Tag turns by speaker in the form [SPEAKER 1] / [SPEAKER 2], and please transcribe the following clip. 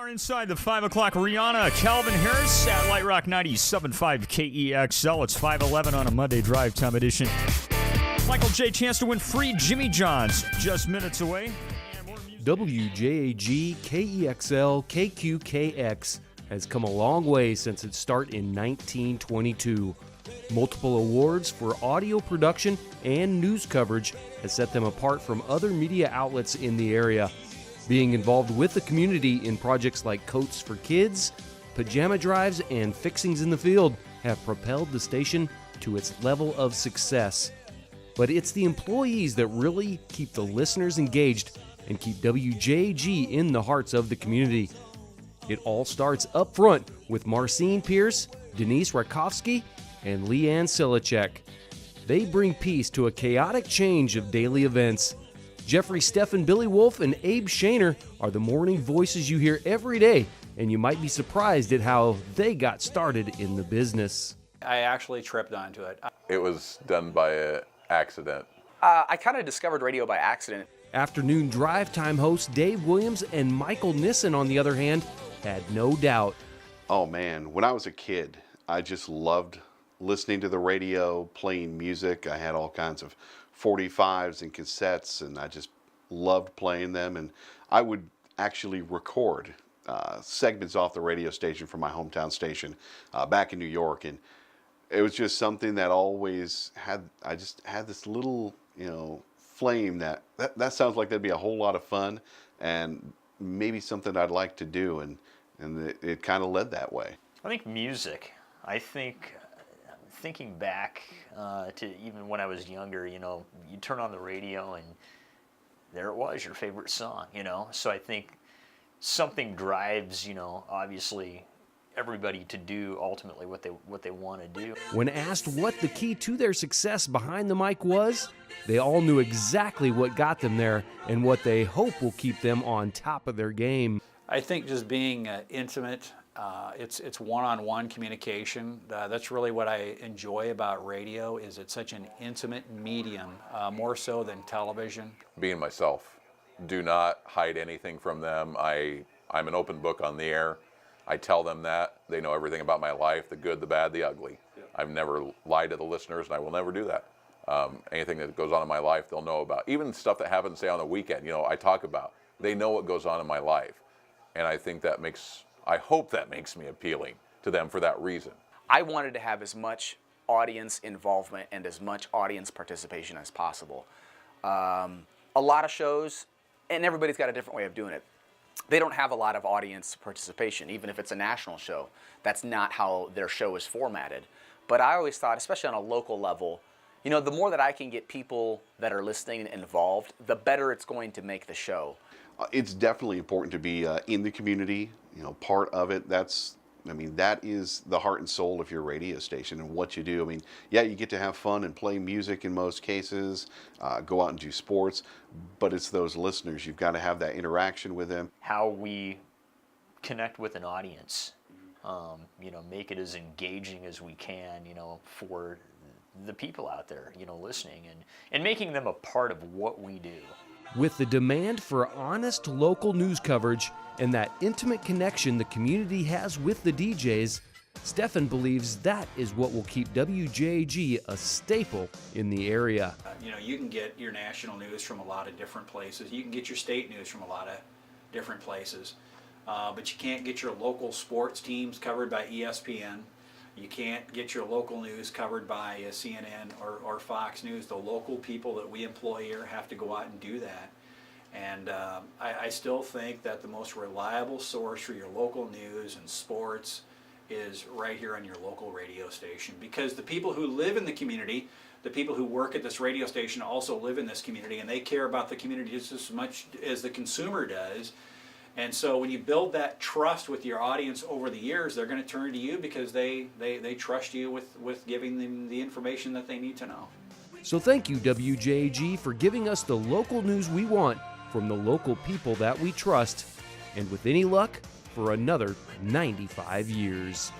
[SPEAKER 1] are inside the 5 o'clock Rihanna, Calvin Harris at Light Rock 97.5 KEXL. It's 5:11 on a Monday drive time edition. Michael J. chance to win free Jimmy John's just minutes away.
[SPEAKER 2] WJAG KEXL KQKX has come a long way since its start in 1922. Multiple awards for audio production and news coverage has set them apart from other media outlets in the area. Being involved with the community in projects like Coats for Kids, pajama drives, and fixings in the field have propelled the station to its level of success. But it's the employees that really keep the listeners engaged and keep WJAG in the hearts of the community. It all starts up front with Marcine Pierce, Denise Rakowski, and Leanne Silichek. They bring peace to a chaotic change of daily events. Jeffrey Steffen, Billy Wolf, and Abe Shaner are the morning voices you hear every day, and you might be surprised at how they got started in the business.
[SPEAKER 3] I actually tripped onto it.
[SPEAKER 4] It was done by an accident.
[SPEAKER 5] I kind of discovered radio by accident.
[SPEAKER 2] Afternoon drive time hosts Dave Williams and Michael Nissen, on the other hand, had no doubt.
[SPEAKER 6] Oh man, when I was a kid, I just loved listening to the radio, playing music. I had all kinds of 45s and cassettes, and I just loved playing them. And I would actually record segments off the radio station from my hometown station back in New York. And it was just something that always had, I just had this little, flame that sounds like that'd be a whole lot of fun and maybe something I'd like to do. And it kind of led that way.
[SPEAKER 1] I think music. I think thinking back to even when I was younger, you turn on the radio and there it was, your favorite song, So I think something drives, obviously everybody to do ultimately what they want to do.
[SPEAKER 2] When asked what the key to their success behind the mic was, they all knew exactly what got them there and what they hope will keep them on top of their game.
[SPEAKER 3] I think just being intimate, it's one-on-one communication. That's really what I enjoy about radio, is it's such an intimate medium, more so than television.
[SPEAKER 4] Being myself. Do not hide anything from them. I'm an open book on the air. I tell them that. They know everything about my life, the good, the bad, the ugly. I've never lied to the listeners, and I will never do that. Anything that goes on in my life, they'll know about. Even stuff that happens, say, on the weekend, I talk about. They know what goes on in my life. And I think I hope that makes me appealing to them for that reason.
[SPEAKER 5] I wanted to have as much audience involvement and as much audience participation as possible. A lot of shows, and everybody's got a different way of doing it, they don't have a lot of audience participation, even if it's a national show. That's not how their show is formatted. But I always thought, especially on a local level, the more that I can get people that are listening involved, the better it's going to make the show.
[SPEAKER 6] It's definitely important to be in the community, part of it. That is the heart and soul of your radio station and what you do. You get to have fun and play music in most cases, go out and do sports, but it's those listeners. You've got to have that interaction with them.
[SPEAKER 1] How we connect with an audience, make it as engaging as we can, for the people out there, listening and making them a part of what we do.
[SPEAKER 2] With the demand for honest local news coverage and that intimate connection the community has with the DJs, Steffen believes that is what will keep WJAG a staple in the area.
[SPEAKER 3] You can get your national news from a lot of different places. You can get your state news from a lot of different places. But you can't get your local sports teams covered by ESPN. You can't get your local news covered by CNN or Fox News. The local people that we employ here have to go out and do that. And I still think that the most reliable source for your local news and sports is right here on your local radio station. Because the people who live in the community, the people who work at this radio station also live in this community, and they care about the community just as much as the consumer does. And so when you build that trust with your audience over the years, they're going to turn to you because they trust you with giving them the information that they need to know.
[SPEAKER 2] So thank you, WJAG, for giving us the local news we want from the local people that we trust. And with any luck, for another 95 years.